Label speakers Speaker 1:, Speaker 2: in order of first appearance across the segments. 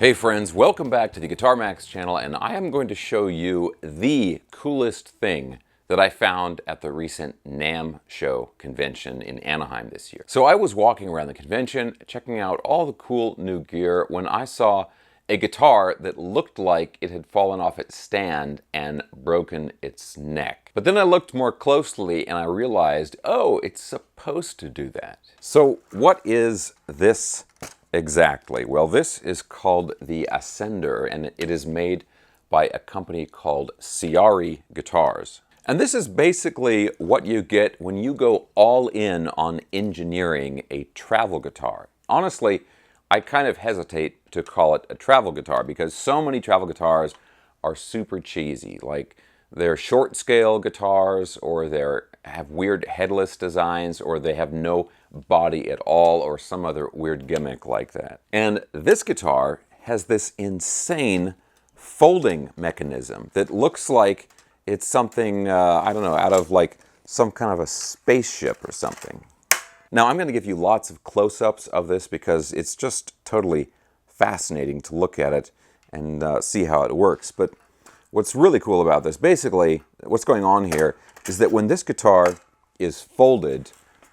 Speaker 1: Hey friends, welcome back to the Guitar Max channel, and I am going to show you the coolest thing that I found at the recent NAMM show convention in Anaheim this year. So I was walking around the convention, checking out all the cool new gear, when I saw a guitar that looked like it had fallen off its stand and broken its neck. But then I looked more closely and I realized, oh, it's supposed to do that. So what is this exactly? Well, this is called the Ascender, and it is made by a company called Ciari Guitars. And this is basically what you get when you go all in on engineering a travel guitar. Honestly, I kind of hesitate to call it a travel guitar because so many travel guitars are super cheesy. Like they're short scale guitars, or they have weird headless designs, or they have no body at all, or some other weird gimmick like that. And this guitar has this insane folding mechanism that looks like it's something, I don't know, out of like some kind of a spaceship or something. Now I'm going to give you lots of close-ups of this because it's just totally fascinating to look at it and see how it works. But what's really cool about this, basically what's going on here, is that when this guitar is folded,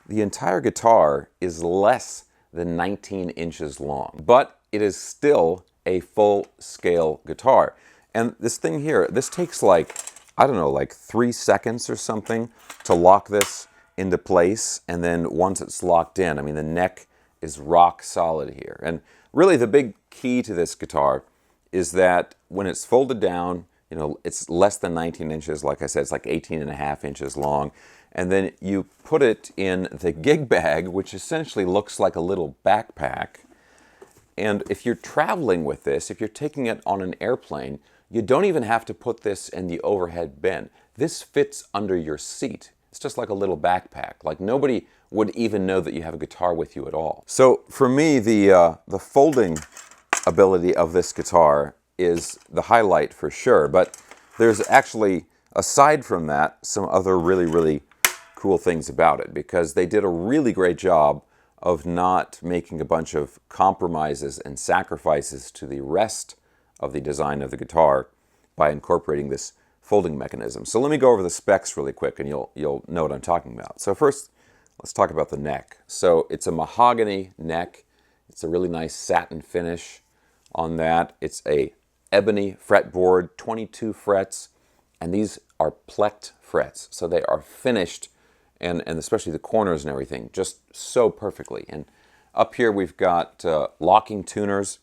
Speaker 1: the entire guitar is less than 19 inches long, but it is still a full-scale guitar. And this thing here, this takes like, I don't know, like 3 seconds or something to lock this into place, and then once it's locked in, I mean, the neck is rock solid here. And really the big key to this guitar is that when it's folded down, you know, it's less than 19 inches, like I said, it's like 18.5 inches long. And then you put it in the gig bag, which essentially looks like a little backpack. And if you're traveling with this, if you're taking it on an airplane, you don't even have to put this in the overhead bin. This fits under your seat. It's just like a little backpack. Like nobody would even know that you have a guitar with you at all. So for me, the folding ability of this guitar is the highlight for sure. But there's actually, aside from that, some other really cool things about it, because they did a really great job of not making a bunch of compromises and sacrifices to the rest of the design of the guitar by incorporating this folding mechanism. So let me go over the specs really quick and you'll know what I'm talking about. So first, let's talk about the neck. So it's a mahogany neck. It's a really nice satin finish on that. It's a ebony fretboard, 22 frets, and these are plecked frets. So they are finished, and especially the corners and everything, just so perfectly. And up here we've got locking tuners,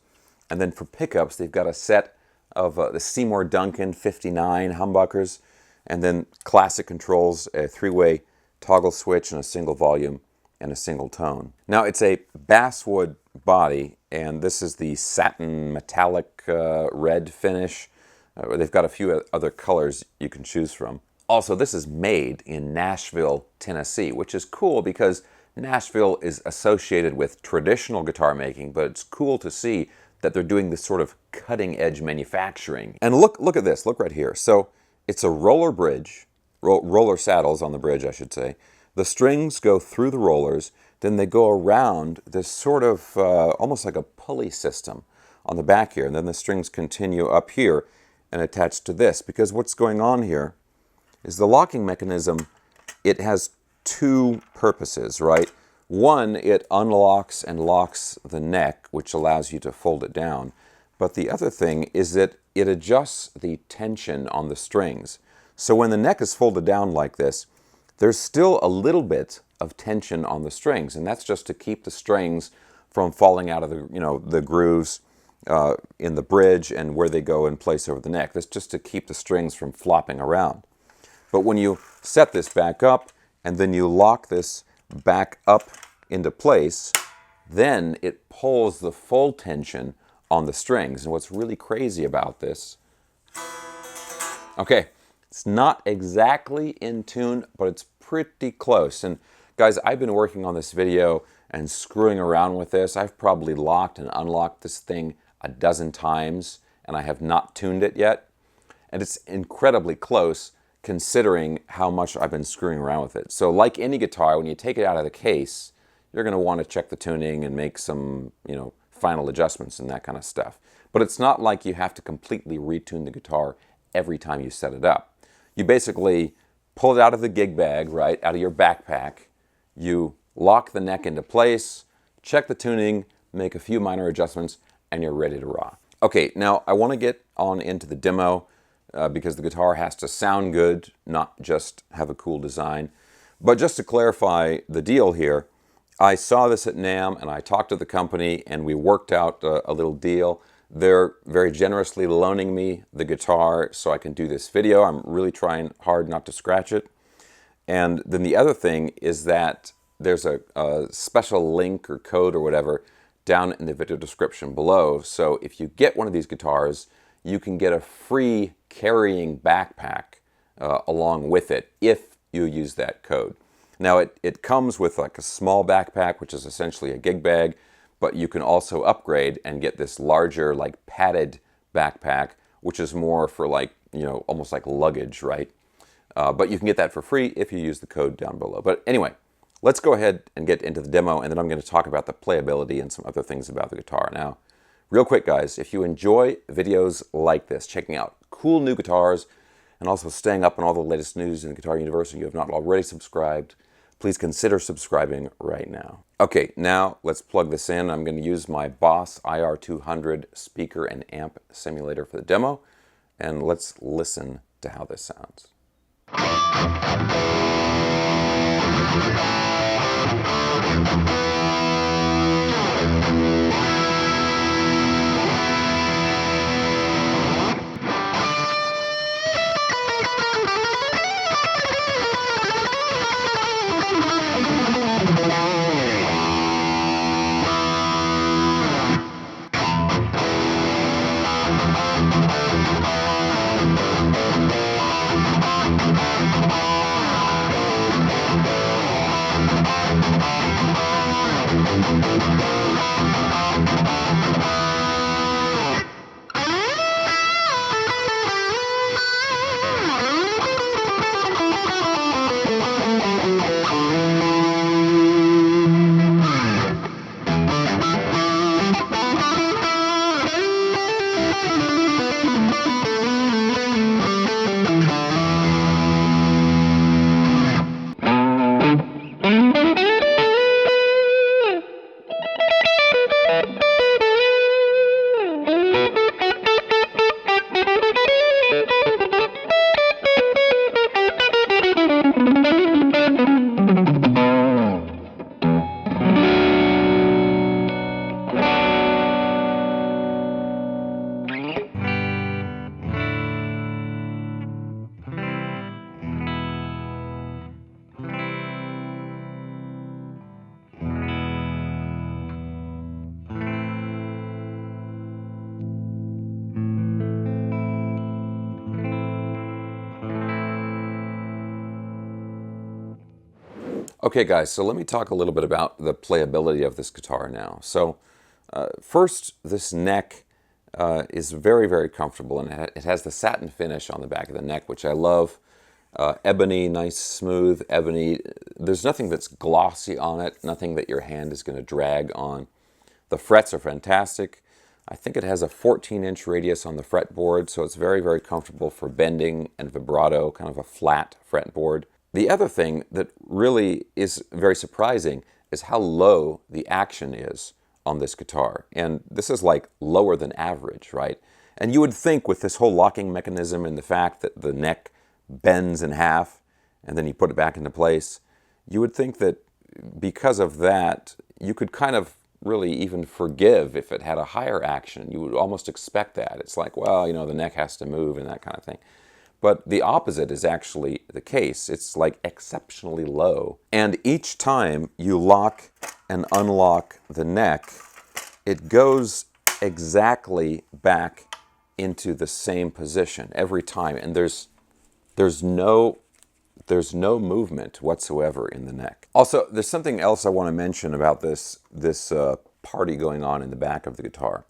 Speaker 1: and then for pickups they've got a set of the Seymour Duncan 59 humbuckers, and then classic controls, a 3-way toggle switch and a single volume and a single tone. Now it's a basswood body, and this is the satin metallic red finish. They've got a few other colors you can choose from. Also, this is made in Nashville, Tennessee, which is cool because Nashville is associated with traditional guitar making, but it's cool to see that they're doing this sort of cutting-edge manufacturing. And look at this, look right here. So it's a roller bridge, roller saddles on the bridge, I should say. The strings go through the rollers, then they go around this sort of almost like a pulley system on the back here, and then the strings continue up here and attach to this, because what's going on here is the locking mechanism, it has two purposes, right? One, it unlocks and locks the neck, which allows you to fold it down. But the other thing is that it adjusts the tension on the strings. So when the neck is folded down like this, there's still a little bit of tension on the strings, and that's just to keep the strings from falling out of the, the grooves in the bridge and where they go in place over the neck. That's just to keep the strings from flopping around. But when you set this back up and then you lock this back up into place, then it pulls the full tension on the strings. And what's really crazy about this, okay, it's not exactly in tune, but it's pretty close. And guys, I've been working on this video and screwing around with this. I've probably locked and unlocked this thing a dozen times, and I have not tuned it yet. And it's incredibly close considering how much I've been screwing around with it. So like any guitar, when you take it out of the case, you're going to want to check the tuning and make some, final adjustments and that kind of stuff. But it's not like you have to completely retune the guitar every time you set it up. You basically pull it out of the gig bag, right, out of your backpack. You lock the neck into place, check the tuning, make a few minor adjustments, and you're ready to rock. Okay, now I want to get on into the demo because the guitar has to sound good, not just have a cool design. But just to clarify the deal here, I saw this at NAMM and I talked to the company and we worked out a little deal. They're very generously loaning me the guitar so I can do this video. I'm really trying hard not to scratch it. And then the other thing is that there's a special link or code or whatever down in the video description below. So if you get one of these guitars, you can get a free carrying backpack along with it if you use that code. Now it comes with like a small backpack, which is essentially a gig bag, but you can also upgrade and get this larger, like padded backpack, which is more for like, you know, almost like luggage, right? But you can get that for free if you use the code down below. But anyway, let's go ahead and get into the demo, and then I'm going to talk about the playability and some other things about the guitar. Now, real quick, guys, if you enjoy videos like this, checking out cool new guitars, and also staying up on all the latest news in the guitar universe, and you have not already subscribed, please consider subscribing right now. Okay, now let's plug this in. I'm going to use my Boss IR200 speaker and amp simulator for the demo, and let's listen to how this sounds. Okay guys, so let me talk a little bit about the playability of this guitar now. So first, this neck is very, very comfortable, and it has the satin finish on the back of the neck, which I love. Ebony, nice smooth ebony. There's nothing that's glossy on it, nothing that your hand is going to drag on. The frets are fantastic. I think it has a 14-inch radius on the fretboard, so it's very, very comfortable for bending and vibrato, kind of a flat fretboard. The other thing that really is very surprising is how low the action is on this guitar. And this is like lower than average, right? And you would think with this whole locking mechanism and the fact that the neck bends in half and then you put it back into place, you would think that because of that, you could kind of really even forgive if it had a higher action. You would almost expect that. It's like, well, you know, the neck has to move and that kind of thing. But the opposite is actually the case. It's like exceptionally low. And each time you lock and unlock the neck, it goes exactly back into the same position every time. And there's no movement whatsoever in the neck. Also, there's something else I want to mention about this party going on in the back of the guitar.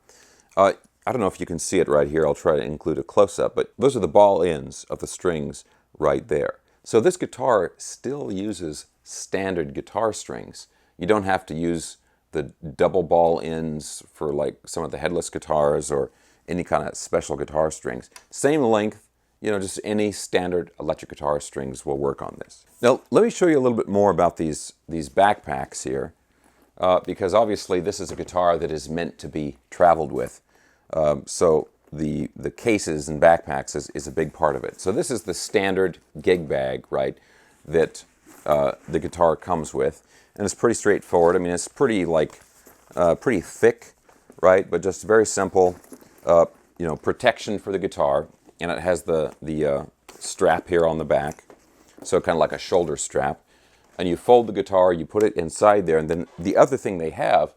Speaker 1: I don't know if you can see it right here. I'll try to include a close-up, but those are the ball ends of the strings right there. So this guitar still uses standard guitar strings. You don't have to use the double ball ends for like some of the headless guitars or any kind of special guitar strings. Same length, you know, just any standard electric guitar strings will work on this. Now, let me show you a little bit more about these backpacks here, because obviously this is a guitar that is meant to be traveled with. So the cases and backpacks is a big part of it. So this is the standard gig bag, right, that the guitar comes with. And it's pretty straightforward. I mean, it's pretty pretty thick, right? But just very simple, you know, protection for the guitar. And it has the strap here on the back, so kind of like a shoulder strap. And you fold the guitar, you put it inside there, and then the other thing they have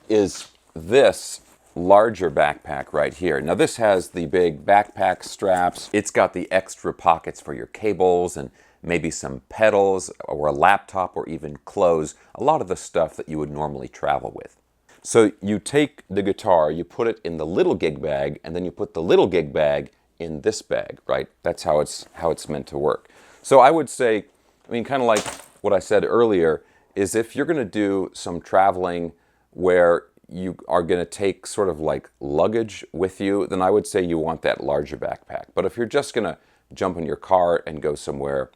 Speaker 1: is this larger backpack right here. Now this has the big backpack straps. It's got the extra pockets for your cables and maybe some pedals or a laptop or even clothes, a lot of the stuff that you would normally travel with. So you take the guitar, you put it in the little gig bag, and then you put the little gig bag in this bag, right? That's how it's meant to work. So I would say, I mean, kind of like what I said earlier, is if you're going to do some traveling where you are going to take sort of like luggage with you, then I would say you want that larger backpack. But if you're just going to jump in your car and go somewhere,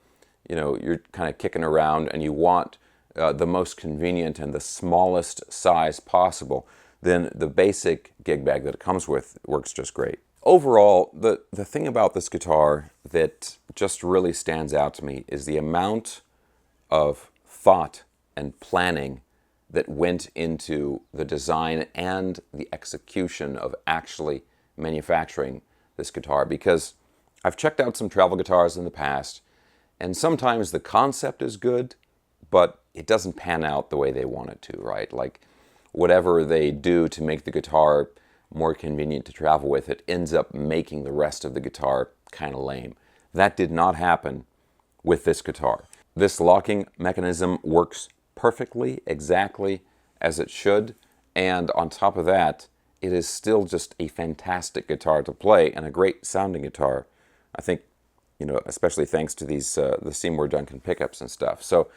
Speaker 1: you know, you're kind of kicking around and you want the most convenient and the smallest size possible, then the basic gig bag that it comes with works just great. Overall, the thing about this guitar that just really stands out to me is the amount of thought and planning that went into the design and the execution of actually manufacturing this guitar. Because I've checked out some travel guitars in the past, and sometimes the concept is good, but it doesn't pan out the way they want it to, right? Like whatever they do to make the guitar more convenient to travel with, it ends up making the rest of the guitar kind of lame. That did not happen with this guitar. This locking mechanism works perfectly, exactly as it should, and on top of that, it is still just a fantastic guitar to play and a great sounding guitar. I think, you know, especially thanks to these the Seymour Duncan pickups and stuff. So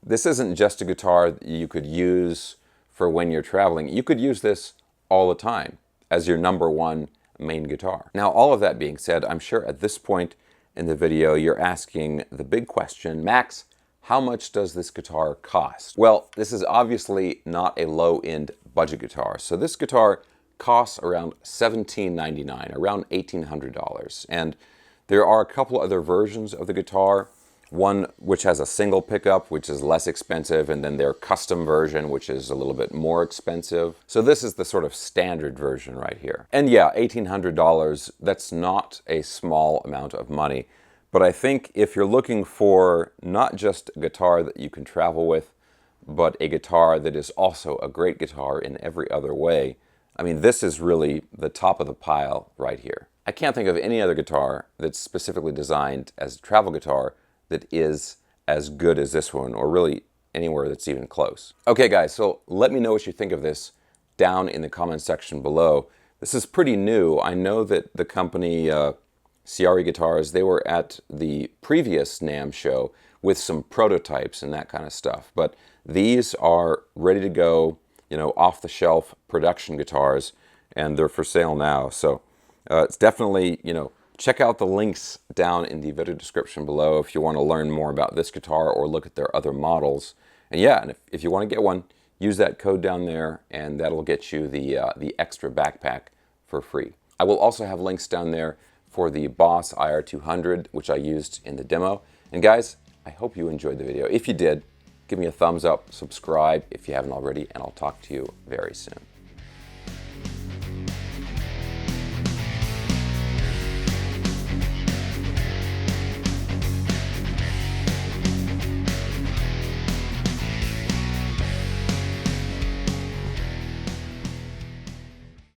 Speaker 1: this isn't just a guitar that you could use for when you're traveling. You could use this all the time as your #1 main guitar. Now, all of that being said, I'm sure at this point in the video you're asking the big question, Max, how much does this guitar cost? Well, this is obviously not a low-end budget guitar. So this guitar costs around $17.99, around $1,800. And there are a couple other versions of the guitar. One which has a single pickup, which is less expensive, and then their custom version, which is a little bit more expensive. So this is the sort of standard version right here. And yeah, $1,800, that's not a small amount of money. But I think if you're looking for not just a guitar that you can travel with, but a guitar that is also a great guitar in every other way, I mean, this is really the top of the pile right here. I can't think of any other guitar that's specifically designed as a travel guitar that is as good as this one, or really anywhere that's even close. Okay guys, so let me know what you think of this down in the comment section below. This is pretty new. I know that the company Ciari Guitars, they were at the previous NAMM show with some prototypes and that kind of stuff, but these are ready to go, you know, off-the-shelf production guitars, and they're for sale now. So it's definitely, you know, check out the links down in the video description below if you want to learn more about this guitar or look at their other models. And yeah, and if you want to get one, use that code down there, and that'll get you the extra backpack for free. I will also have links down there for the Boss IR200, which I used in the demo. And guys, I hope you enjoyed the video. If you did, give me a thumbs up, subscribe if you haven't already, and I'll talk to you very soon.